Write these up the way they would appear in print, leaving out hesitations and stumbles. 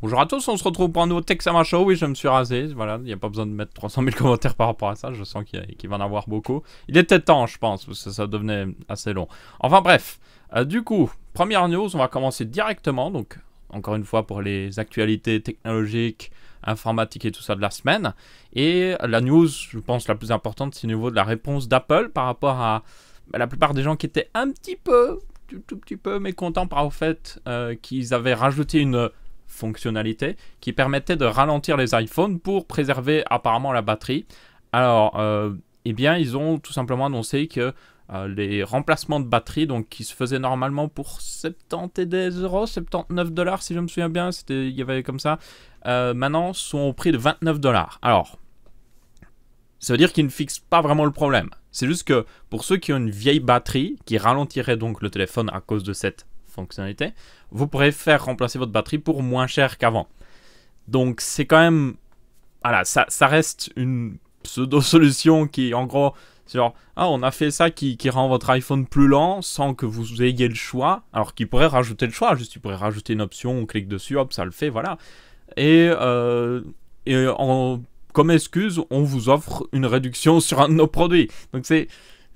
Bonjour à tous, on se retrouve pour un nouveau Texama Show. Oui, je me suis rasé, voilà, il n'y a pas besoin de mettre 300 000 commentaires par rapport à ça, je sens qu'il va en avoir beaucoup. Il était temps, je pense, parce que ça devenait assez long. Enfin bref, du coup, première news, on va commencer directement, donc encore une fois pour les actualités technologiques, informatiques et tout ça de la semaine. Et la news, je pense la plus importante, c'est au niveau de la réponse d'Apple par rapport à la plupart des gens qui étaient un petit peu, tout petit peu mécontents par le fait qu'ils avaient rajouté une fonctionnalité qui permettait de ralentir les iPhones pour préserver apparemment la batterie. Alors, eh bien, ils ont tout simplement annoncé que les remplacements de batterie, donc qui se faisaient normalement pour 70 euros, 79 dollars si je me souviens bien, il y avait comme ça, maintenant sont au prix de 29 dollars. Alors, ça veut dire qu'ils ne fixent pas vraiment le problème. C'est juste que pour ceux qui ont une vieille batterie, qui ralentirait donc le téléphone à cause de cette fonctionnalité, vous pourrez faire remplacer votre batterie pour moins cher qu'avant. Donc c'est quand même... Voilà, ça reste une pseudo-solution qui, en gros, c'est genre, ah, on a fait ça qui rend votre iPhone plus lent sans que vous ayez le choix. Alors qu'il pourrait rajouter le choix, juste il pourrait rajouter une option, on clique dessus, hop, ça le fait, voilà. Comme excuse, on vous offre une réduction sur un de nos produits. Donc c'est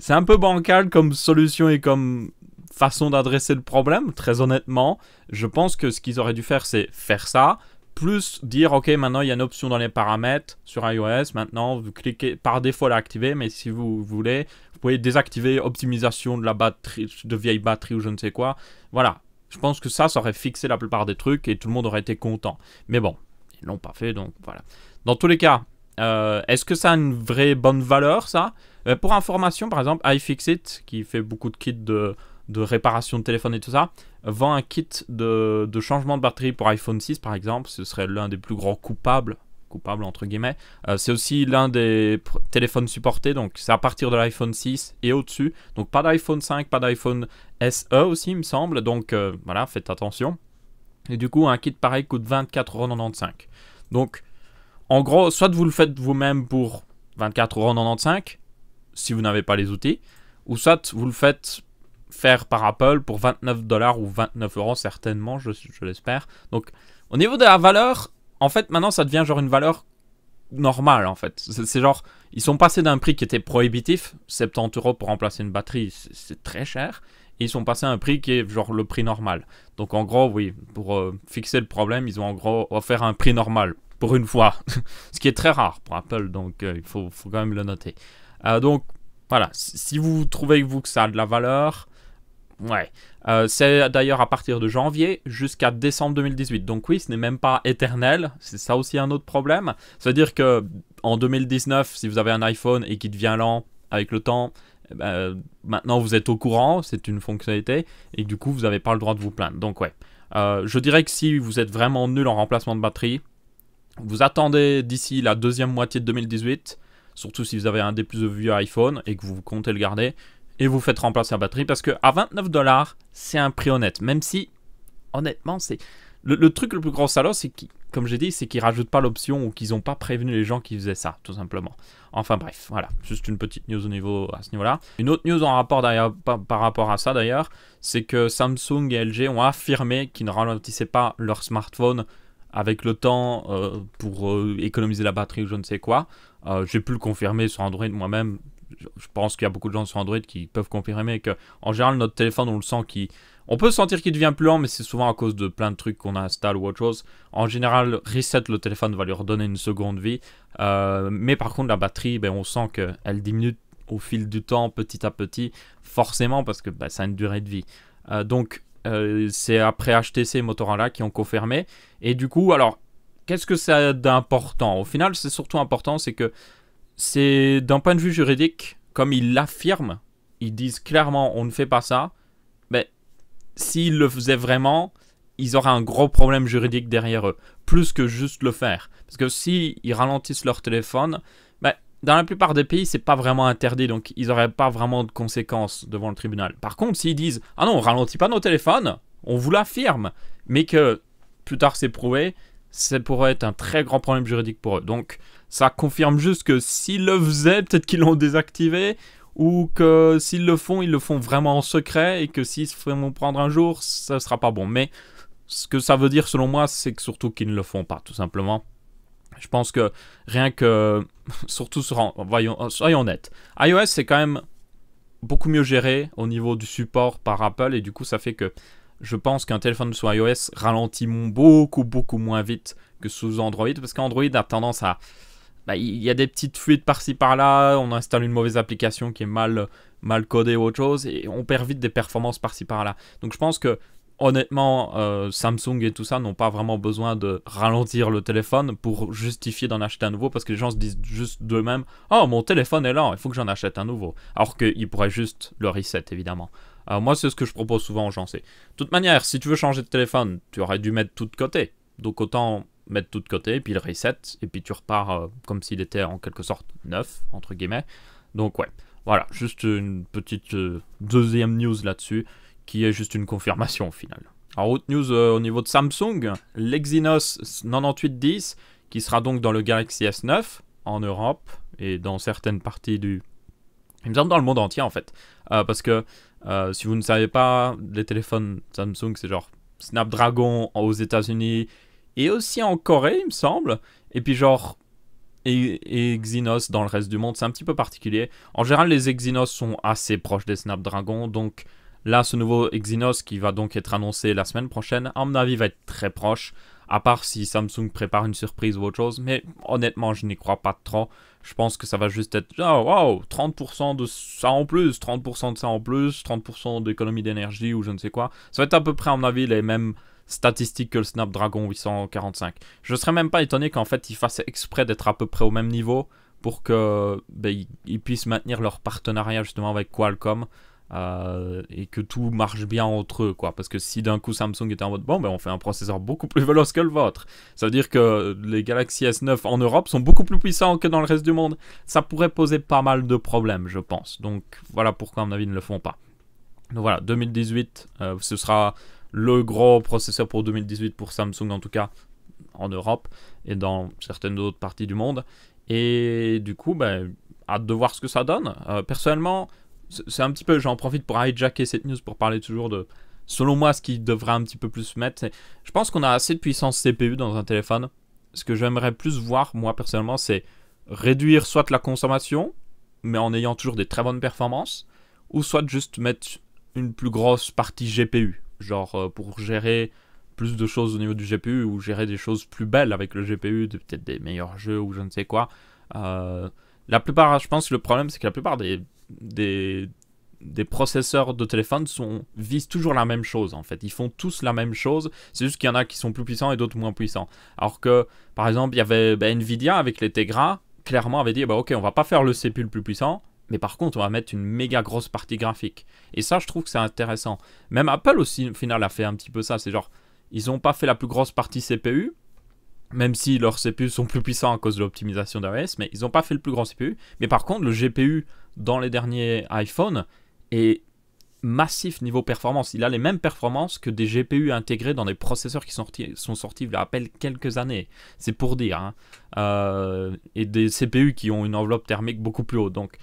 un peu bancal comme solution et comme façon d'adresser le problème, très honnêtement. Je pense que ce qu'ils auraient dû faire, c'est faire ça, plus dire, ok, maintenant il y a une option dans les paramètres sur iOS, maintenant vous cliquez, par défaut l'activer, mais si vous voulez, vous pouvez désactiver optimisation de la batterie, de vieille batterie ou je ne sais quoi. Voilà, je pense que ça aurait fixé la plupart des trucs et tout le monde aurait été content. Mais bon, ils l'ont pas fait, donc voilà. Dans tous les cas, est-ce que ça a une vraie bonne valeur, ça? Pour information, par exemple, iFixit, qui fait beaucoup de kits de réparation de téléphone et tout ça, vend un kit de changement de batterie pour iPhone 6 par exemple. Ce serait l'un des plus grands coupables entre guillemets. C'est aussi l'un des téléphones supportés, donc c'est à partir de l'iPhone 6 et au-dessus. Donc pas d'iPhone 5, pas d'iPhone SE aussi il me semble, donc voilà, faites attention. Et du coup un kit pareil coûte 24,95 €. Donc en gros, soit vous le faites vous-même pour 24,95 € si vous n'avez pas les outils, ou soit vous le faites faire par Apple pour 29 dollars ou 29 € certainement, je l'espère. Donc au niveau de la valeur, en fait maintenant ça devient genre une valeur normale en fait. C'est genre, ils sont passés d'un prix qui était prohibitif, 70 € pour remplacer une batterie, c'est très cher, et ils sont passés à un prix qui est genre le prix normal. Donc en gros, oui, pour fixer le problème, ils ont en gros offert un prix normal, pour une fois. Ce qui est très rare pour Apple, donc il faut quand même le noter. Donc voilà, si vous trouvez que ça a de la valeur... Ouais, c'est d'ailleurs à partir de janvier jusqu'à décembre 2018. Donc oui, ce n'est même pas éternel. C'est ça aussi un autre problème. C'est-à-dire que en 2019, si vous avez un iPhone et qui devient lent avec le temps, maintenant vous êtes au courant, c'est une fonctionnalité, et du coup vous n'avez pas le droit de vous plaindre. Donc ouais, je dirais que si vous êtes vraiment nul en remplacement de batterie, vous attendez d'ici la deuxième moitié de 2018, surtout si vous avez un des plus vieux iPhone et que vous comptez le garder, et vous faites remplacer la batterie, parce que à 29 $, c'est un prix honnête. Même si, honnêtement, c'est le truc le plus gros salaud, c'est comme j'ai dit, c'est qu'ils rajoutent pas l'option ou qu'ils n'ont pas prévenu les gens qui faisaient ça, tout simplement. Enfin bref, voilà, juste une petite news à ce niveau-là. Une autre news en rapport par rapport à ça d'ailleurs, c'est que Samsung et LG ont affirmé qu'ils ne ralentissaient pas leur smartphone avec le temps pour économiser la batterie ou je ne sais quoi. J'ai pu le confirmer sur Android moi-même. Je pense qu'il y a beaucoup de gens sur Android qui peuvent confirmer que, en général, notre téléphone, on le sent on peut sentir qu'il devient plus lent, mais c'est souvent à cause de plein de trucs qu'on installe ou autre chose. En général, reset le téléphone va lui redonner une seconde vie. Mais par contre, la batterie, on sent qu'elle diminue au fil du temps, petit à petit, forcément, parce que ça a une durée de vie. Donc, c'est après HTC et Motorola qui ont confirmé. Et du coup, alors, qu'est-ce que ça a d'important? Au final, c'est surtout important, c'est que c'est d'un point de vue juridique, comme ils l'affirment, ils disent clairement on ne fait pas ça, mais s'ils le faisaient vraiment, ils auraient un gros problème juridique derrière eux, plus que juste le faire. Parce que s'ils ralentissent leur téléphone, dans la plupart des pays, c'est pas vraiment interdit, donc ils n'auraient pas vraiment de conséquences devant le tribunal. Par contre, s'ils disent ah non, on ralentit pas nos téléphones, on vous l'affirme, mais que plus tard c'est prouvé, ça pourrait être un très grand problème juridique pour eux. Donc ça confirme juste que s'ils le faisaient, peut-être qu'ils l'ont désactivé, ou que s'ils le font, ils le font vraiment en secret, et que s'ils se font prendre un jour, ça sera pas bon. Mais Ce que ça veut dire selon moi, c'est que surtout qu'ils ne le font pas, tout simplement. Je pense que rien que, surtout soyons honnêtes, iOS c'est quand même beaucoup mieux géré au niveau du support par Apple et du coup ça fait que je pense qu'un téléphone sous iOS ralentit beaucoup moins vite que sous Android parce qu'Android a tendance à... il y a des petites fuites par-ci par-là, on installe une mauvaise application qui est mal codée ou autre chose et on perd vite des performances par-ci par-là. Donc je pense que honnêtement, Samsung et tout ça n'ont pas vraiment besoin de ralentir le téléphone pour justifier d'en acheter un nouveau parce que les gens se disent juste d'eux-mêmes « Oh, mon téléphone est lent, il faut que j'en achète un nouveau. » Alors qu'ils pourraient juste le reset, évidemment. Moi, c'est ce que je propose souvent aux gens. De toute manière, si tu veux changer de téléphone, tu aurais dû mettre tout de côté. Donc autant mettre tout de côté, puis le reset, et puis tu repars comme s'il était en quelque sorte neuf, entre guillemets. Donc ouais, voilà, juste une petite deuxième news là-dessus, qui est juste une confirmation au final. Alors, autre news au niveau de Samsung, l'Exynos 9810, qui sera donc dans le Galaxy S9 en Europe et dans certaines parties du... Il me semble dans le monde entier en fait. Parce que si vous ne savez pas, les téléphones Samsung c'est genre Snapdragon aux États-Unis et aussi en Corée il me semble. Et puis genre et Exynos dans le reste du monde, c'est un petit peu particulier. En général les Exynos sont assez proches des Snapdragon donc... Là, ce nouveau Exynos qui va donc être annoncé la semaine prochaine, à mon avis, va être très proche. À part si Samsung prépare une surprise ou autre chose. Mais honnêtement, je n'y crois pas trop. Je pense que ça va juste être, oh, wow, 30% de ça en plus, 30% de ça en plus, 30% d'économie d'énergie ou je ne sais quoi. Ça va être à peu près, à mon avis, les mêmes statistiques que le Snapdragon 845. Je ne serais même pas étonné qu'en fait, ils fassent exprès d'être à peu près au même niveau pour que ils puissent maintenir leur partenariat justement avec Qualcomm. Et que tout marche bien entre eux quoi, parce que si d'un coup Samsung était en mode bon on fait un processeur beaucoup plus véloce que le vôtre, ça veut dire que les Galaxy S9 en Europe sont beaucoup plus puissants que dans le reste du monde, ça pourrait poser pas mal de problèmes je pense, donc voilà pourquoi à mon avis ils ne le font pas. Donc voilà, 2018 ce sera le gros processeur pour 2018 pour Samsung en tout cas en Europe et dans certaines autres parties du monde, et du coup hâte de voir ce que ça donne. Personnellement c'est un petit peu, j'en profite pour hijacker cette news pour parler toujours de, selon moi, ce qui devrait un petit peu plus se mettre. Je pense qu'on a assez de puissance CPU dans un téléphone. Ce que j'aimerais plus voir, moi personnellement, c'est réduire soit la consommation, mais en ayant toujours des très bonnes performances, ou soit juste mettre une plus grosse partie GPU, genre pour gérer plus de choses au niveau du GPU, ou gérer des choses plus belles avec le GPU, peut-être des meilleurs jeux ou je ne sais quoi. La plupart, je pense que le problème, c'est que la plupart des processeurs de téléphone visent toujours la même chose en fait. Ils font tous la même chose, c'est juste qu'il y en a qui sont plus puissants et d'autres moins puissants. Alors que, par exemple, il y avait Nvidia avec les Tegra, clairement avait dit, ok, on va pas faire le CPU le plus puissant, mais par contre, on va mettre une méga grosse partie graphique. Et ça, je trouve que c'est intéressant. Même Apple aussi, au final, a fait un petit peu ça. C'est genre, ils n'ont pas fait la plus grosse partie CPU, même si leurs CPU sont plus puissants à cause de l'optimisation d'iOS, mais ils n'ont pas fait le plus grand CPU. Mais par contre, le GPU dans les derniers iPhone est massif niveau performance. Il a les mêmes performances que des GPU intégrés dans des processeurs qui sont sortis il y a quelques années. C'est pour dire. Et des CPU qui ont une enveloppe thermique beaucoup plus haute. Donc,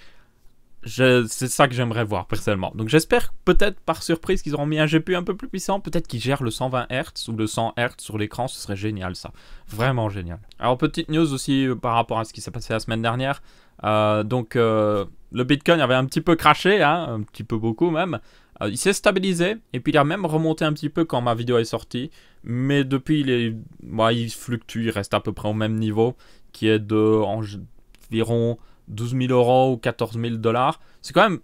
c'est ça que j'aimerais voir personnellement. Donc j'espère peut-être par surprise qu'ils auront mis un GPU un peu plus puissant, peut-être qu'ils gèrent le 120 Hz ou le 100 Hz sur l'écran, ce serait génial ça, vraiment génial. Alors petite news aussi par rapport à ce qui s'est passé la semaine dernière, le Bitcoin avait un petit peu craché, un petit peu beaucoup même, il s'est stabilisé et puis il a même remonté un petit peu quand ma vidéo est sortie, mais depuis il fluctue, il reste à peu près au même niveau qui est de environ 12 000 € ou 14 000 $. C'est quand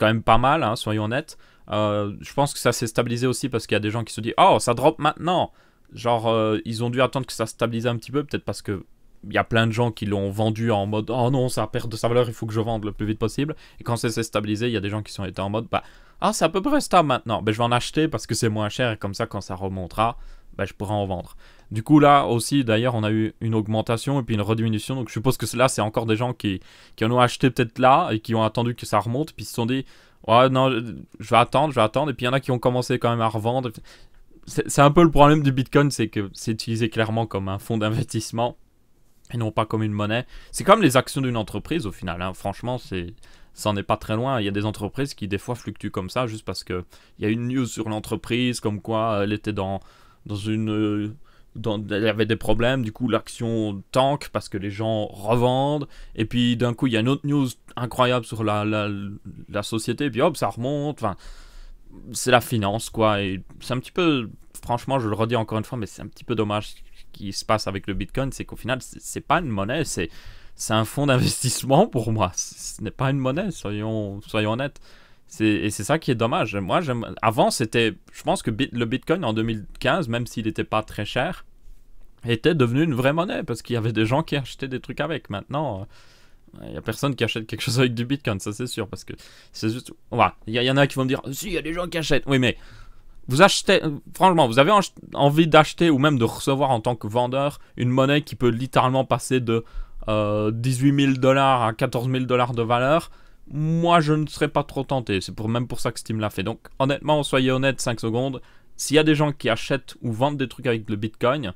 même pas mal, soyons honnêtes. Je pense que ça s'est stabilisé aussi parce qu'il y a des gens qui se disent « Oh, ça drop maintenant !» Genre, ils ont dû attendre que ça stabilise un petit peu, peut-être parce que il y a plein de gens qui l'ont vendu en mode « Oh non, ça perd de sa valeur, il faut que je vende le plus vite possible. » Et quand ça s'est stabilisé, il y a des gens qui sont été en mode « Ah, c'est à peu près stable maintenant. Je vais en acheter parce que c'est moins cher et comme ça, quand ça remontera, je pourrai en vendre. » Du coup, là aussi, d'ailleurs, on a eu une augmentation et puis une rediminution. Donc, je suppose que là, c'est encore des gens qui en ont acheté peut-être là et qui ont attendu que ça remonte. Puis, ils se sont dit, ouais, non, je vais attendre. Et puis, il y en a qui ont commencé quand même à revendre. C'est un peu le problème du Bitcoin, c'est que c'est utilisé clairement comme un fonds d'investissement et non pas comme une monnaie. C'est comme les actions d'une entreprise, au final. Franchement, ça n'en est pas très loin. Il y a des entreprises qui, des fois, fluctuent comme ça juste parce qu'il y a une news sur l'entreprise, comme quoi elle était dans dans une... il y avait des problèmes, du coup l'action tank parce que les gens revendent, et puis d'un coup il y a une autre news incroyable sur la société, et puis hop ça remonte, enfin c'est la finance quoi, et c'est un petit peu, franchement je le redis encore une fois, mais c'est un petit peu dommage ce qui se passe avec le Bitcoin, c'est qu'au final c'est pas une monnaie, c'est un fonds d'investissement pour moi, ce n'est pas une monnaie, soyons honnêtes. Et c'est ça qui est dommage. Moi, avant, je pense que le Bitcoin en 2015, même s'il n'était pas très cher, était devenu une vraie monnaie parce qu'il y avait des gens qui achetaient des trucs avec. Maintenant, il n'y a personne qui achète quelque chose avec du Bitcoin, ça c'est sûr. Parce que c'est juste. Voilà. Il y en a qui vont me dire si, il y a des gens qui achètent. Oui, mais vous achetez. Franchement, vous avez envie d'acheter ou même de recevoir en tant que vendeur une monnaie qui peut littéralement passer de 18 000 $ à 14 000 $ de valeur. Moi, je ne serais pas trop tenté. C'est même pour ça que Steam l'a fait. Donc, honnêtement, soyez honnête 5 secondes. S'il y a des gens qui achètent ou vendent des trucs avec le Bitcoin,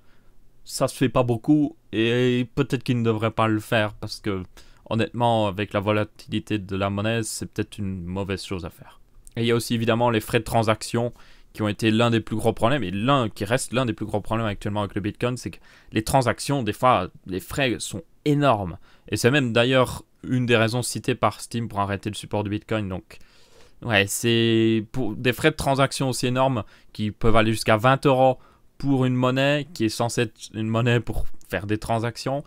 ça se fait pas beaucoup. Et peut-être qu'ils ne devraient pas le faire. Parce que, honnêtement, avec la volatilité de la monnaie, c'est peut-être une mauvaise chose à faire. Et il y a aussi évidemment les frais de transaction qui ont été l'un des plus gros problèmes. Et qui reste l'un des plus gros problèmes actuellement avec le Bitcoin, c'est que les transactions, des fois, les frais sont énormes. Et c'est même d'ailleurs une des raisons citées par Steam pour arrêter le support du Bitcoin. Donc, ouais, c'est pour des frais de transaction aussi énormes qui peuvent aller jusqu'à 20 € pour une monnaie qui est censée être une monnaie pour faire des transactions.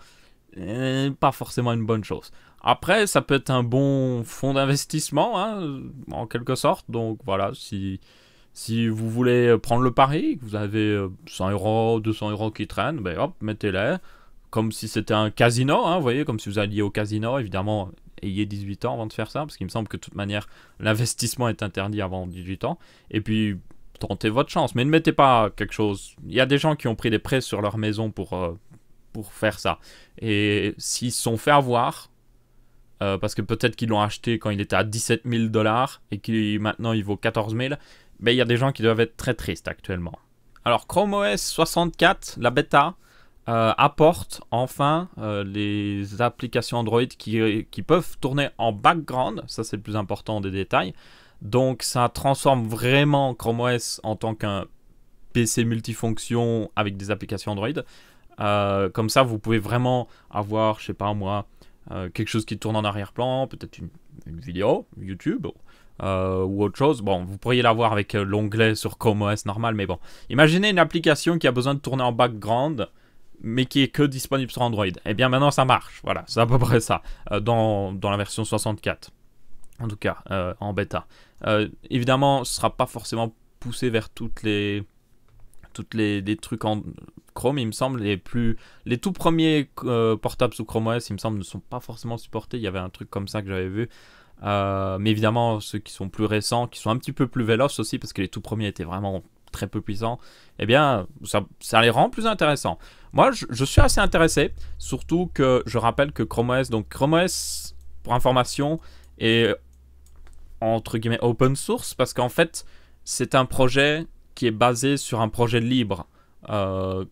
Pas forcément une bonne chose. Après, ça peut être un bon fonds d'investissement, hein, en quelque sorte. Donc, voilà, si vous voulez prendre le pari, que vous avez 100 €, 200 € qui traînent, ben hop, mettez-les. Comme si c'était un casino, hein, vous voyez, comme si vous alliez au casino. Évidemment, ayez 18 ans avant de faire ça, parce qu'il me semble que de toute manière, l'investissement est interdit avant 18 ans. Et puis, tentez votre chance, mais ne mettez pas quelque chose. Il y a des gens qui ont pris des prêts sur leur maison pour faire ça. Et s'ils se sont fait avoir, parce que peut-être qu'ils l'ont acheté quand il était à 17 000 $ et que maintenant il vaut 14 000, ben, il y a des gens qui doivent être très tristes actuellement. Alors, Chrome OS 64, la bêta, apporte enfin les applications Android qui peuvent tourner en background. Ça, c'est le plus important des détails. Donc, ça transforme vraiment Chrome OS en tant qu'un PC multifonction avec des applications Android. Comme ça, vous pouvez vraiment avoir, je sais pas moi, quelque chose qui tourne en arrière-plan, peut-être une vidéo, YouTube, ou autre chose. Bon, vous pourriez l'avoir avec l'onglet sur Chrome OS normal, mais bon. Imaginez une application qui a besoin de tourner en background, mais qui est que disponible sur Android. Eh bien, maintenant, ça marche. Voilà, c'est à peu près ça, dans la version 64. En tout cas, en bêta. Évidemment, ce ne sera pas forcément poussé vers toutes les trucs en Chrome, il me semble. Les tout premiers portables sous Chrome OS, il me semble, ne sont pas forcément supportés. Il y avait un truc comme ça que j'avais vu. Mais évidemment, ceux qui sont plus récents, qui sont un petit peu plus véloces aussi, parce que les tout premiers étaient vraiment très peu puissants, eh bien, ça les rend plus intéressants. Moi, je suis assez intéressé, surtout que je rappelle que Chrome OS, donc Chrome OS, pour information, est entre guillemets open source, parce qu'en fait, c'est un projet qui est basé sur un projet libre,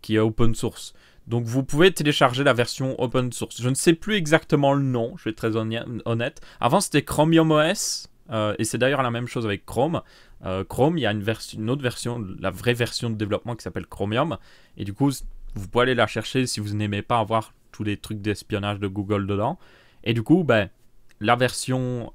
qui est open source. Donc vous pouvez télécharger la version open source. Je ne sais plus exactement le nom, je vais être très honnête. Avant c'était Chromium OS, et c'est d'ailleurs la même chose avec Chrome. Chrome, il y a une autre version, la vraie version de développement qui s'appelle Chromium. Et du coup, vous pouvez aller la chercher si vous n'aimez pas avoir tous les trucs d'espionnage de Google dedans. Et du coup, ben, la version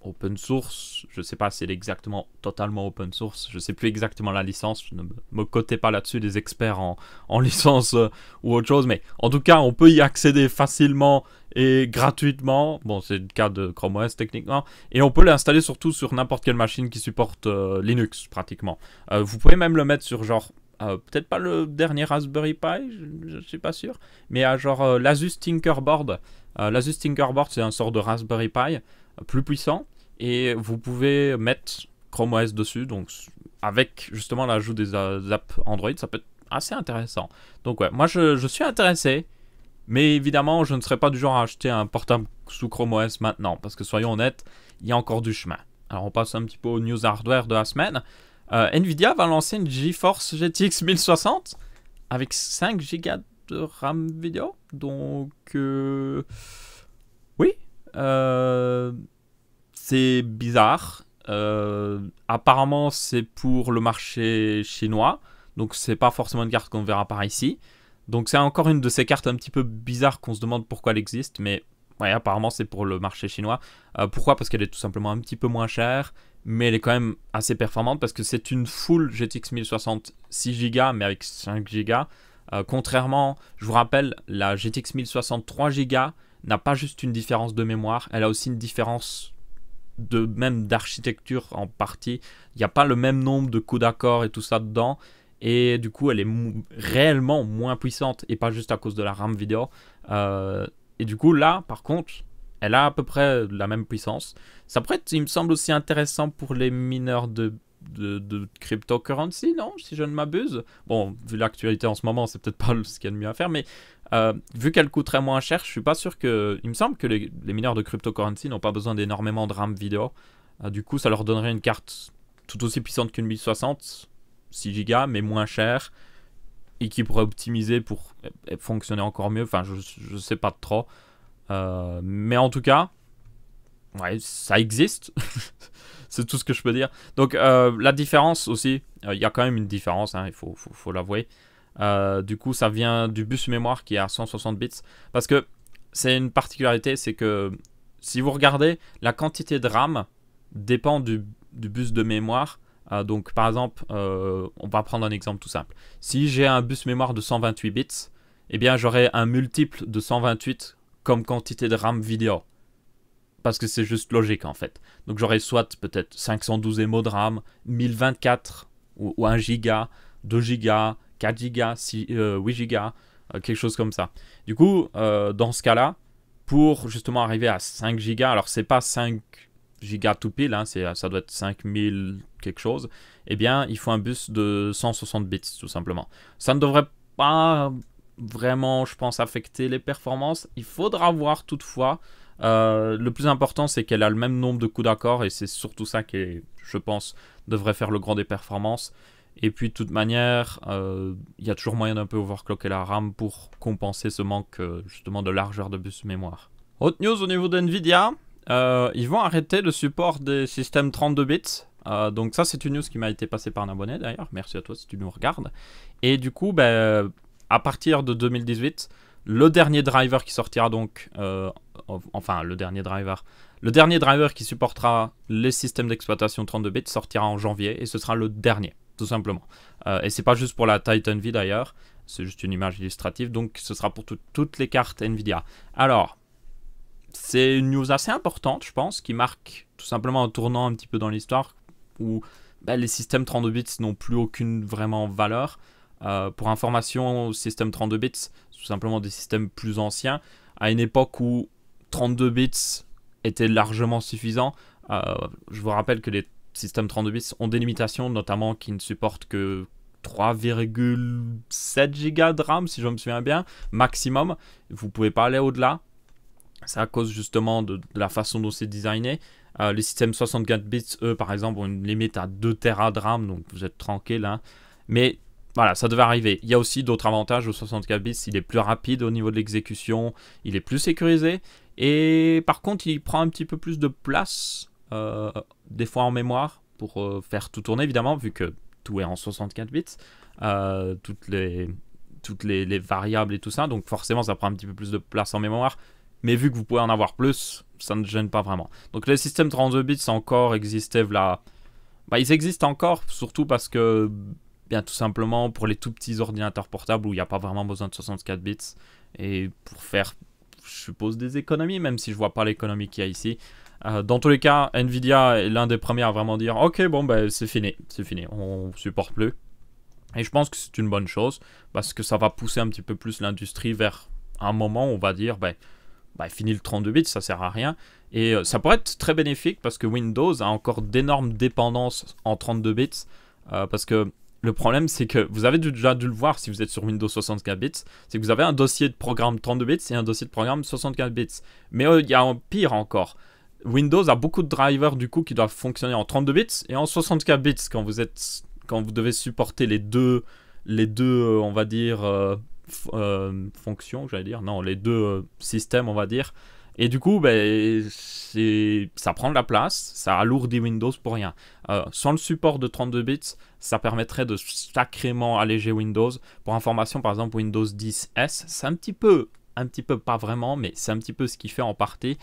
open source, je ne sais pas si elle est exactement totalement open source, je ne sais plus exactement la licence, ne me cotez pas là-dessus des experts en licence ou autre chose, mais en tout cas on peut y accéder facilement et gratuitement, bon c'est le cas de Chrome OS techniquement, et on peut l'installer surtout sur n'importe quelle machine qui supporte Linux pratiquement. Vous pouvez même le mettre sur genre, peut-être pas le dernier Raspberry Pi, je ne suis pas sûr, mais à genre l'Asus Tinkerboard. L'Asus Tinkerboard c'est un sort de Raspberry Pi plus puissant, et vous pouvez mettre Chrome OS dessus, donc avec justement l'ajout des apps Android, ça peut être assez intéressant. Donc ouais, moi je suis intéressé, mais évidemment je ne serais pas du genre à acheter un portable sous Chrome OS maintenant, parce que soyons honnêtes, il y a encore du chemin. Alors on passe un petit peu aux news hardware de la semaine. Nvidia va lancer une GeForce GTX 1060 avec 5 Go de RAM vidéo, donc oui, c'est bizarre. Apparemment, c'est pour le marché chinois. Donc c'est pas forcément une carte qu'on verra par ici. Donc c'est encore une de ces cartes un petit peu bizarres qu'on se demande pourquoi elle existe, mais ouais, apparemment c'est pour le marché chinois. Pourquoi? Parce qu'elle est tout simplement un petit peu moins chère, mais elle est quand même assez performante parce que c'est une full GTX 1060 6 Go mais avec 5 Go. Contrairement, je vous rappelle, la GTX 1060 3 Go n'a pas juste une différence de mémoire, elle a aussi une différence même d'architecture en partie. Il n'y a pas le même nombre de coups d'accord et tout ça dedans. Et du coup, elle est réellement moins puissante et pas juste à cause de la RAM vidéo. Et du coup, là, par contre, elle a à peu près la même puissance. Ça pourrait être, il me semble, aussi intéressant pour les mineurs de cryptocurrency, non? Si je ne m'abuse. Bon, vu l'actualité en ce moment, c'est peut-être pas ce qu'il y a de mieux à faire, mais vu qu'elle coûterait moins cher, je suis pas sûr que... Il me semble que les mineurs de cryptocurrency n'ont pas besoin d'énormément de RAM vidéo. Du coup, ça leur donnerait une carte tout aussi puissante qu'une 1060, 6 Go, mais moins chère, et qui pourrait optimiser pour fonctionner encore mieux. Enfin, je sais pas trop. Mais en tout cas, ouais, ça existe. C'est tout ce que je peux dire. Donc, la différence aussi, il y a quand même une différence, hein, il faut l'avouer. Du coup, ça vient du bus mémoire qui est à 160 bits. Parce que c'est une particularité, c'est que si vous regardez, la quantité de RAM dépend du bus de mémoire. Donc, par exemple, on va prendre un exemple tout simple. Si j'ai un bus mémoire de 128 bits, eh bien, j'aurai un multiple de 128 comme quantité de RAM vidéo. Parce que c'est juste logique en fait. Donc j'aurai soit peut-être 512 MO de RAM, 1024 ou 1 Go, 2 Go, 4 Go, 8 Go, quelque chose comme ça. Du coup, dans ce cas-là, pour justement arriver à 5 Go, alors c'est pas 5 Go tout pile, hein, ça doit être 5000 quelque chose, eh bien il faut un bus de 160 bits tout simplement. Ça ne devrait pas vraiment, je pense, affecter les performances. Il faudra voir toutefois. Le plus important, c'est qu'elle a le même nombre de coups d'accord et c'est surtout ça qui, je pense, devrait faire le grand des performances. Et puis, de toute manière, il y a toujours moyen d'un peu overclocker la RAM pour compenser ce manque justement de largeur de bus mémoire. Autre news au niveau d'NVIDIA, ils vont arrêter le support des systèmes 32 bits. Donc ça, c'est une news qui m'a été passée par un abonné d'ailleurs. Merci à toi si tu nous regardes. Et du coup, à partir de 2018, le dernier driver qui sortira donc, enfin le dernier driver qui supportera les systèmes d'exploitation 32 bits sortira en janvier et ce sera le dernier, tout simplement. Et c'est pas juste pour la Titan V d'ailleurs, c'est juste une image illustrative, donc ce sera pour toutes les cartes Nvidia. Alors, c'est une news assez importante, je pense, qui marque tout simplement un tournant un petit peu dans l'histoire où les systèmes 32 bits n'ont plus aucune vraiment valeur. Pour information, le système 32 bits, c'est tout simplement des systèmes plus anciens, à une époque où 32 bits était largement suffisant. Je vous rappelle que les systèmes 32 bits ont des limitations, notamment qui ne supportent que 3,7 Go de RAM, si je me souviens bien, maximum. Vous ne pouvez pas aller au-delà. C'est à cause justement de la façon dont c'est designé. Les systèmes 64 bits, eux, par exemple, ont une limite à 2 Tera de RAM, donc vous êtes tranquille. Hein. Mais voilà, ça devait arriver. Il y a aussi d'autres avantages au 64 bits. Il est plus rapide au niveau de l'exécution, il est plus sécurisé. Et par contre, il prend un petit peu plus de place, des fois en mémoire, pour faire tout tourner, évidemment, vu que tout est en 64 bits. Toutes les variables et tout ça. Donc forcément, ça prend un petit peu plus de place en mémoire. Mais vu que vous pouvez en avoir plus, ça ne gêne pas vraiment. Donc les systèmes 32 bits encore existaient là. Ils existent encore, surtout parce que, bien tout simplement, pour les tout petits ordinateurs portables où il n'y a pas vraiment besoin de 64 bits. Et pour faire, je suppose, des économies, même si je ne vois pas l'économie qu'il y a ici. Dans tous les cas, Nvidia est l'un des premiers à vraiment dire « Ok, bon, c'est fini, on ne supporte plus ». Et je pense que c'est une bonne chose, parce que ça va pousser un petit peu plus l'industrie vers un moment où on va dire fini le 32 bits, ça sert à rien. Et ça pourrait être très bénéfique parce que Windows a encore d'énormes dépendances en 32 bits. Parce que le problème, c'est que vous avez déjà dû le voir si vous êtes sur Windows 64 bits, c'est que vous avez un dossier de programme 32 bits et un dossier de programme 64 bits. Mais il y a un pire encore. Windows a beaucoup de drivers du coup qui doivent fonctionner en 32 bits et en 64 bits quand vous devez supporter les deux on va dire fonctions, j'allais dire, non, les deux systèmes, on va dire, Et du coup, ben, ça prend de la place, ça alourdit Windows pour rien. Sans le support de 32 bits, ça permettrait de sacrément alléger Windows. Pour information, par exemple, Windows 10S, c'est un petit peu pas vraiment, mais c'est un petit peu ce qu'il fait en partie.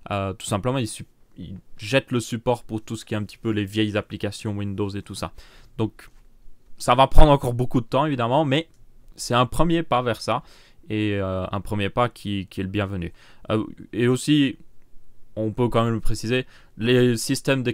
Tout simplement, il jette le support pour tout ce qui est un petit peu les vieilles applications Windows et tout ça. Donc, ça va prendre encore beaucoup de temps, évidemment, mais c'est un premier pas vers ça. Et un premier pas qui est le bienvenu. Et aussi, on peut quand même le préciser, les systèmes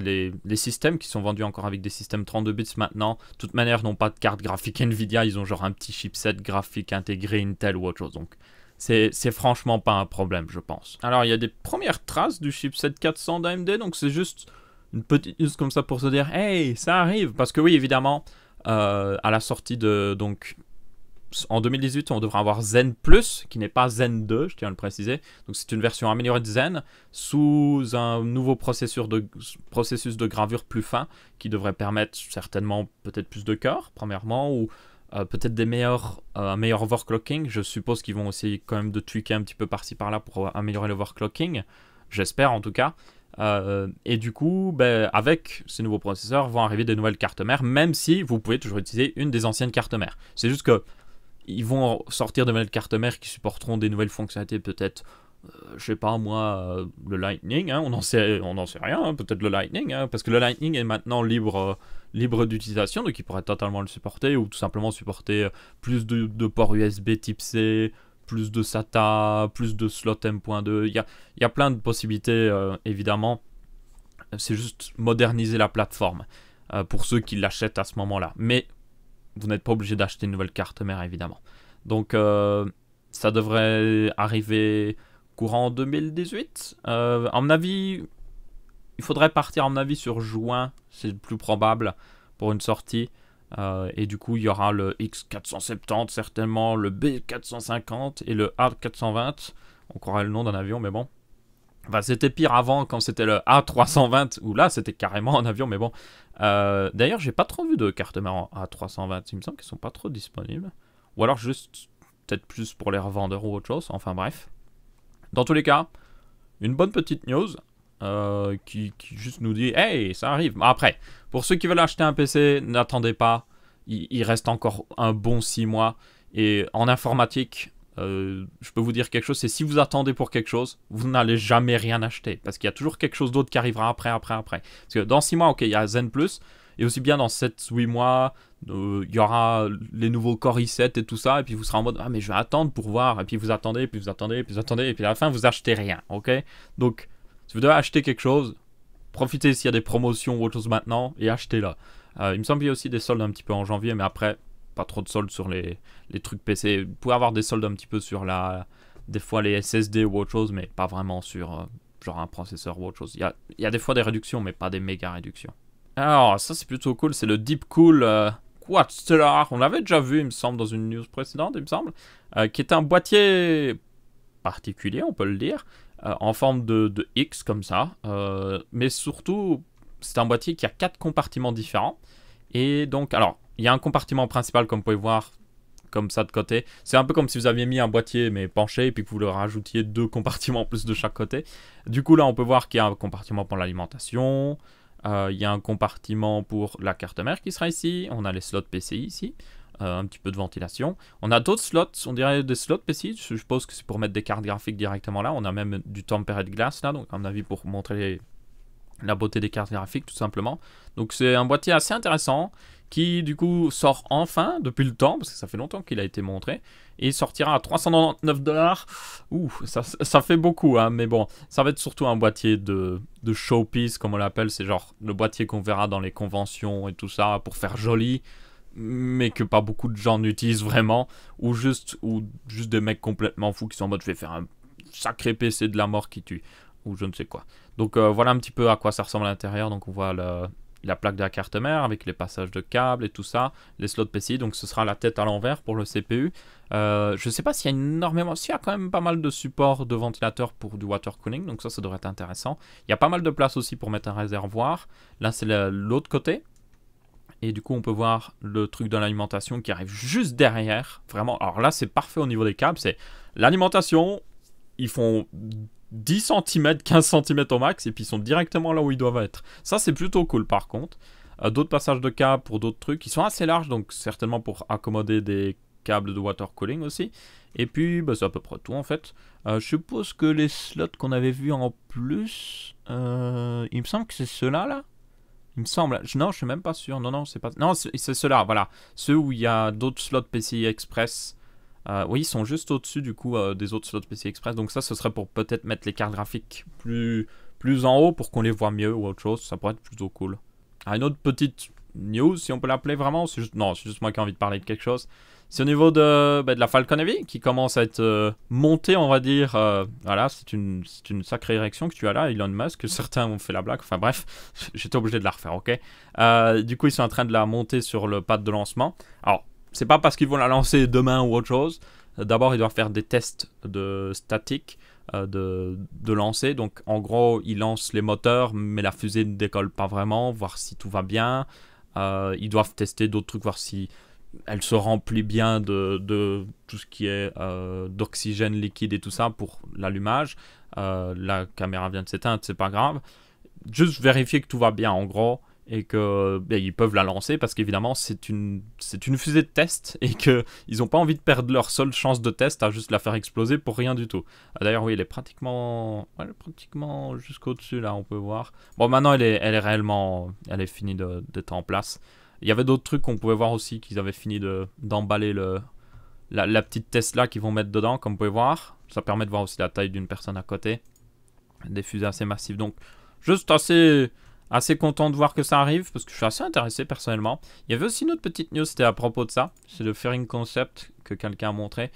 les systèmes qui sont vendus encore avec des systèmes 32 bits maintenant, de toute manière, n'ont pas de carte graphique Nvidia, ils ont genre un petit chipset graphique intégré Intel ou autre chose. Donc, c'est franchement pas un problème, je pense. Alors, il y a des premières traces du chipset 400 d'AMD, donc c'est juste une petite news comme ça pour se dire, hey, ça arrive. Parce que oui, évidemment, à la sortie de... Donc, en 2018, on devra avoir Zen Plus, qui n'est pas Zen 2, je tiens à le préciser. Donc c'est une version améliorée de Zen, sous un nouveau processus de gravure plus fin, qui devrait permettre certainement peut-être plus de cœur, premièrement, ou peut-être un meilleur overclocking. Je suppose qu'ils vont essayer quand même de tweaker un petit peu par-ci par-là pour améliorer l'overclocking. J'espère en tout cas. Et du coup, avec ces nouveaux processeurs, vont arriver des nouvelles cartes mères, même si vous pouvez toujours utiliser une des anciennes cartes mères. C'est juste que ils vont sortir de nouvelles cartes mères qui supporteront des nouvelles fonctionnalités, peut-être, je sais pas moi, le Lightning, hein, on n'en sait rien, hein, peut-être le Lightning, hein, parce que le Lightning est maintenant libre d'utilisation, donc il pourrait totalement le supporter, ou tout simplement supporter plus de ports USB type C, plus de SATA, plus de slot M.2, il y a plein de possibilités, évidemment, c'est juste moderniser la plateforme, pour ceux qui l'achètent à ce moment-là, mais vous n'êtes pas obligé d'acheter une nouvelle carte mère, évidemment. Donc, ça devrait arriver courant 2018. À mon avis, il faudrait partir, à mon avis, sur juin. C'est le plus probable pour une sortie. Et du coup, il y aura le X470, certainement, le B450 et le A420. On croirait le nom d'un avion, mais bon. Enfin, c'était pire avant quand c'était le A320, où là c'était carrément un avion, mais bon. D'ailleurs, j'ai pas trop vu de cartes mères en A320, il me semble qu'elles sont pas trop disponibles. Ou alors juste, peut-être plus pour les revendeurs ou autre chose, enfin bref. Dans tous les cas, une bonne petite news qui juste nous dit, hey, ça arrive. Après, pour ceux qui veulent acheter un PC, n'attendez pas, il reste encore un bon 6 mois. Et en informatique, je peux vous dire quelque chose, c'est si vous attendez pour quelque chose, vous n'allez jamais rien acheter, parce qu'il y a toujours quelque chose d'autre qui arrivera après. Parce que dans 6 mois, ok, il y a Zen Plus, et aussi bien dans 7-8 mois, il y aura les nouveaux Core i7 et tout ça, et puis vous serez en mode, ah mais je vais attendre pour voir, et puis vous attendez, et puis à la fin, vous achetez rien, ok? Donc, si vous devez acheter quelque chose, profitez s'il y a des promotions ou autre chose maintenant, et achetez-la. Il me semble qu'il y a aussi des soldes un petit peu en janvier, mais après, pas trop de soldes sur les trucs PC. Vous pouvez avoir des soldes un petit peu sur des fois les SSD ou autre chose, mais pas vraiment sur genre un processeur ou autre chose. Il y a des fois des réductions, mais pas des méga réductions. Alors, ça c'est plutôt cool, c'est le Deepcool Quad Stellar. On l'avait déjà vu, il me semble, dans une news précédente, il me semble, qui est un boîtier particulier, on peut le dire, en forme de X comme ça. Mais surtout, c'est un boîtier qui a 4 compartiments différents. Et donc, alors, il y a un compartiment principal, comme vous pouvez voir, comme ça de côté. C'est un peu comme si vous aviez mis un boîtier, mais penché, et puis que vous leur rajoutiez 2 compartiments en plus de chaque côté. Du coup, là, on peut voir qu'il y a un compartiment pour l'alimentation. Il y a un compartiment pour la carte mère qui sera ici. On a les slots PCI ici. Un petit peu de ventilation. On a d'autres slots, on dirait des slots PCI. Je suppose que c'est pour mettre des cartes graphiques directement là. On a même du tempered glass là, donc à mon avis pour montrer la beauté des cartes graphiques tout simplement. Donc c'est un boîtier assez intéressant qui du coup sort enfin depuis le temps, parce que ça fait longtemps qu'il a été montré, et il sortira à $399. Ouh, ça fait beaucoup, hein, mais bon, ça va être surtout un boîtier de showpiece, comme on l'appelle, c'est genre le boîtier qu'on verra dans les conventions et tout ça, pour faire joli, mais que pas beaucoup de gens n'utilisent vraiment, ou juste des mecs complètement fous qui sont en mode je vais faire un sacré PC de la mort qui tue, ou je ne sais quoi. Donc voilà un petit peu à quoi ça ressemble à l'intérieur. Donc on voit la plaque de la carte mère avec les passages de câbles et tout ça, les slots PCI, donc ce sera la tête à l'envers pour le CPU. Je ne sais pas s'il y a énormément, s'il y a quand même pas mal de supports de ventilateurs pour du water cooling, donc ça devrait être intéressant. Il y a pas mal de place aussi pour mettre un réservoir. Là c'est l'autre côté. Et du coup, on peut voir le truc de l'alimentation qui arrive juste derrière. Vraiment, alors là, c'est parfait au niveau des câbles. C'est l'alimentation. Ils font 10 cm, 15 cm au max, et puis ils sont directement là où ils doivent être. Ça, c'est plutôt cool par contre. D'autres passages de câbles pour d'autres trucs, ils sont assez larges, donc certainement pour accommoder des câbles de water cooling aussi. Et puis, bah, c'est à peu près tout en fait. Je suppose que les slots qu'on avait vus en plus, il me semble que c'est ceux-là là. Il me semble. Non, je suis même pas sûr. Non, c'est pas. Non, c'est ceux-là, voilà. Ceux où il y a d'autres slots PCI Express. Oui, ils sont juste au-dessus du coup des autres slots PCI Express. Donc ça, ce serait pour peut-être mettre les cartes graphiques plus en haut pour qu'on les voit mieux ou autre chose. Ça pourrait être plutôt cool. Une autre petite news, si on peut l'appeler vraiment. Non, c'est juste moi qui ai envie de parler de quelque chose. C'est au niveau de la Falcon Heavy qui commence à être montée, on va dire. Voilà, c'est une sacrée érection que tu as là, Elon Musk. Certains ont fait la blague. Enfin bref, j'étais obligé de la refaire, ok. Du coup, ils sont en train de la monter sur le pad de lancement. Alors, c'est pas parce qu'ils vont la lancer demain ou autre chose. D'abord, ils doivent faire des tests de statique de lancer. Donc, en gros, ils lancent les moteurs, mais la fusée ne décolle pas vraiment, voir si tout va bien. Ils doivent tester d'autres trucs, voir si elle se remplit bien de tout ce qui est d'oxygène liquide et tout ça pour l'allumage. La caméra vient de s'éteindre, c'est pas grave. Juste vérifier que tout va bien en gros et que ils peuvent la lancer parce qu'évidemment c'est une fusée de test et qu'ils n'ont pas envie de perdre leur seule chance de test à juste la faire exploser pour rien du tout. D'ailleurs oui, elle est pratiquement jusqu'au-dessus là, on peut voir. Bon, maintenant elle est réellement, elle est finie d'être en place. Il y avait d'autres trucs qu'on pouvait voir aussi, qu'ils avaient fini d'emballer la petite Tesla qu'ils vont mettre dedans, comme vous pouvez voir. Ça permet de voir aussi la taille d'une personne à côté. Des fusées assez massives. Donc, juste assez content de voir que ça arrive, parce que je suis assez intéressé personnellement. Il y avait aussi une autre petite news, c'était à propos de ça. C'est le fairing concept que quelqu'un a montré.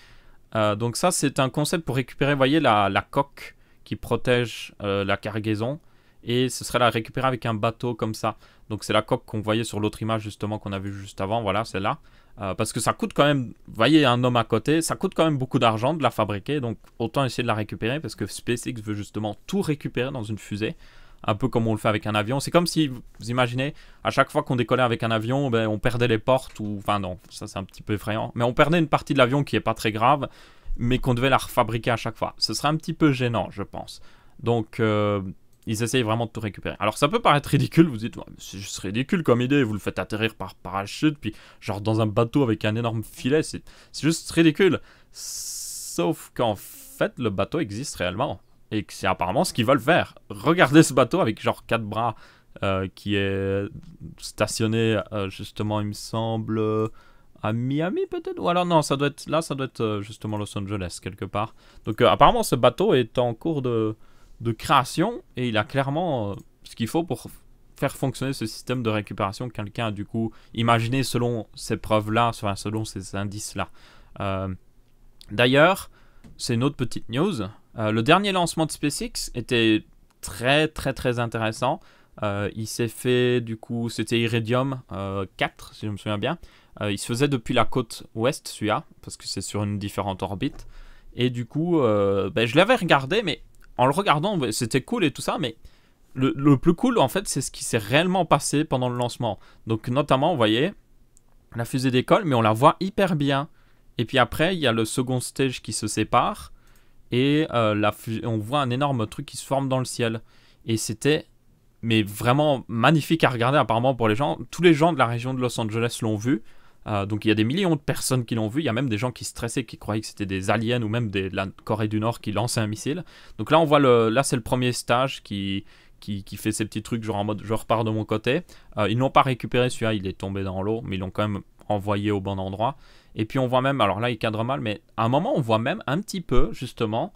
Donc ça, c'est un concept pour récupérer, vous voyez, la coque qui protège la cargaison. Et ce serait la récupérer avec un bateau comme ça. Donc c'est la coque qu'on voyait sur l'autre image justement qu'on a vu juste avant. Voilà, celle-là. Parce que ça coûte quand même, vous voyez un homme à côté, ça coûte quand même beaucoup d'argent de la fabriquer. Donc autant essayer de la récupérer parce que SpaceX veut justement tout récupérer dans une fusée. Un peu comme on le fait avec un avion. C'est comme si, vous imaginez, à chaque fois qu'on décollait avec un avion, ben, on perdait les portes. Enfin non, ça c'est un petit peu effrayant. Mais on perdait une partie de l'avion qui n'est pas très grave, mais qu'on devait la refabriquer à chaque fois. Ce serait un petit peu gênant, je pense. Donc... ils essayent vraiment de tout récupérer. Alors ça peut paraître ridicule, vous dites, ouais, c'est juste ridicule comme idée, vous le faites atterrir par parachute, puis genre dans un bateau avec un énorme filet, c'est juste ridicule. Sauf qu'en fait, le bateau existe réellement, et que c'est apparemment ce qu'ils veulent faire. Regardez ce bateau avec genre 4 bras, qui est stationné justement, il me semble, à Miami peut-être. Ou alors non, ça doit être justement Los Angeles quelque part. Donc apparemment ce bateau est en cours de création et il a clairement ce qu'il faut pour faire fonctionner ce système de récupération que quelqu'un a du coup imaginé selon ces preuves-là, selon ces indices-là. D'ailleurs, c'est une autre petite news. Le dernier lancement de SpaceX était très très très intéressant. Il s'est fait du coup, c'était Iridium 4 si je me souviens bien. Il se faisait depuis la côte ouest, celui-là, parce que c'est sur une différente orbite. Et du coup, je l'avais regardé, mais en le regardant, c'était cool et tout ça, mais le plus cool, en fait, c'est ce qui s'est réellement passé pendant le lancement. Donc, notamment, vous voyez, la fusée décolle, mais on la voit hyper bien. Et puis après, il y a le second stage qui se sépare, et on voit un énorme truc qui se forme dans le ciel. Et c'était, mais vraiment magnifique à regarder, apparemment, pour les gens. Tous les gens de la région de Los Angeles l'ont vu. Donc il y a des millions de personnes qui l'ont vu. Il y a même des gens qui stressaient, qui croyaient que c'était des aliens ou même de la Corée du Nord qui lançaient un missile. Donc là on voit là c'est le premier stage qui fait ces petits trucs genre en mode je repars de mon côté. Ils n'ont pas récupéré celui-là, il est tombé dans l'eau, mais ils l'ont quand même envoyé au bon endroit. Et puis on voit même, alors là il cadre mal, mais à un moment on voit même un petit peu justement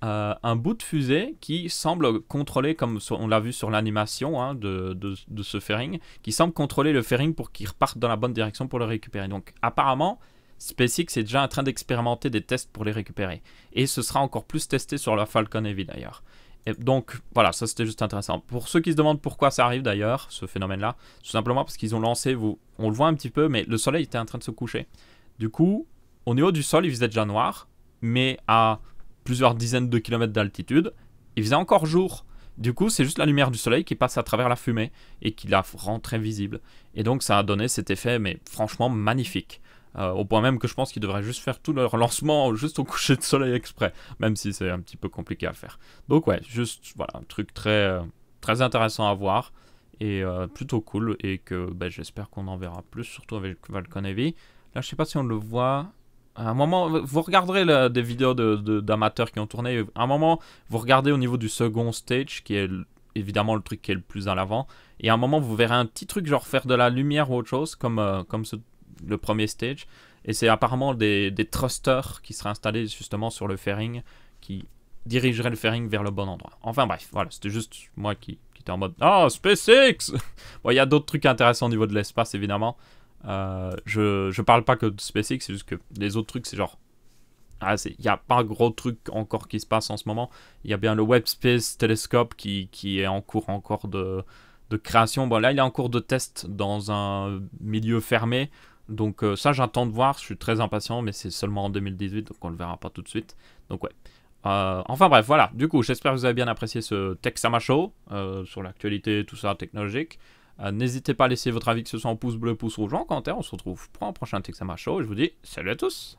un bout de fusée qui semble contrôler, comme on l'a vu sur l'animation hein, de ce fairing, qui semble contrôler le fairing pour qu'il reparte dans la bonne direction pour le récupérer. Donc apparemment, SpaceX est déjà en train d'expérimenter des tests pour les récupérer. Et ce sera encore plus testé sur la Falcon Heavy d'ailleurs. Et donc voilà, ça c'était juste intéressant. Pour ceux qui se demandent pourquoi ça arrive d'ailleurs, ce phénomène-là, tout simplement parce qu'ils ont lancé, on le voit un petit peu, mais le soleil était en train de se coucher. Du coup, au niveau du sol, il faisait déjà noir, mais à plusieurs dizaines de kilomètres d'altitude, il faisait encore jour. Du coup, c'est juste la lumière du soleil qui passe à travers la fumée et qui la rend très visible. Et donc, ça a donné cet effet, mais franchement magnifique. Au point même que je pense qu'ils devraient juste faire tout leur lancement juste au coucher de soleil exprès, même si c'est un petit peu compliqué à faire. Donc ouais, juste voilà, un truc très intéressant à voir et plutôt cool, et que j'espère qu'on en verra plus, surtout avec Falcon Heavy. Là, je sais pas si on le voit. À un moment, vous regarderez des vidéos d'amateurs qui ont tourné. À un moment, vous regardez au niveau du second stage, qui est évidemment le truc qui est le plus à l'avant. Et à un moment, vous verrez un petit truc genre faire de la lumière ou autre chose, comme le premier stage. Et c'est apparemment des thrusters qui seraient installés justement sur le fairing, qui dirigeraient le fairing vers le bon endroit. Enfin bref, voilà, c'était juste moi qui était en mode « Ah, SpaceX !» Bon, il y a d'autres trucs intéressants au niveau de l'espace, évidemment. Je parle pas que de SpaceX, c'est juste que les autres trucs, c'est genre... il n'y a pas un gros truc encore qui se passe en ce moment. Il y a bien le Webb Space Telescope qui est en cours encore de création. Bon, là, il est en cours de test dans un milieu fermé. Donc ça, j'attends de voir. Je suis très impatient, mais c'est seulement en 2018, donc on le verra pas tout de suite. Donc ouais. Enfin bref, voilà. Du coup, j'espère que vous avez bien apprécié ce Texama Show sur l'actualité, tout ça, technologique. N'hésitez pas à laisser votre avis, que ce soit en pouce bleu, pouce rouge, en commentaire. On se retrouve pour un prochain Texama Show. Et je vous dis salut à tous!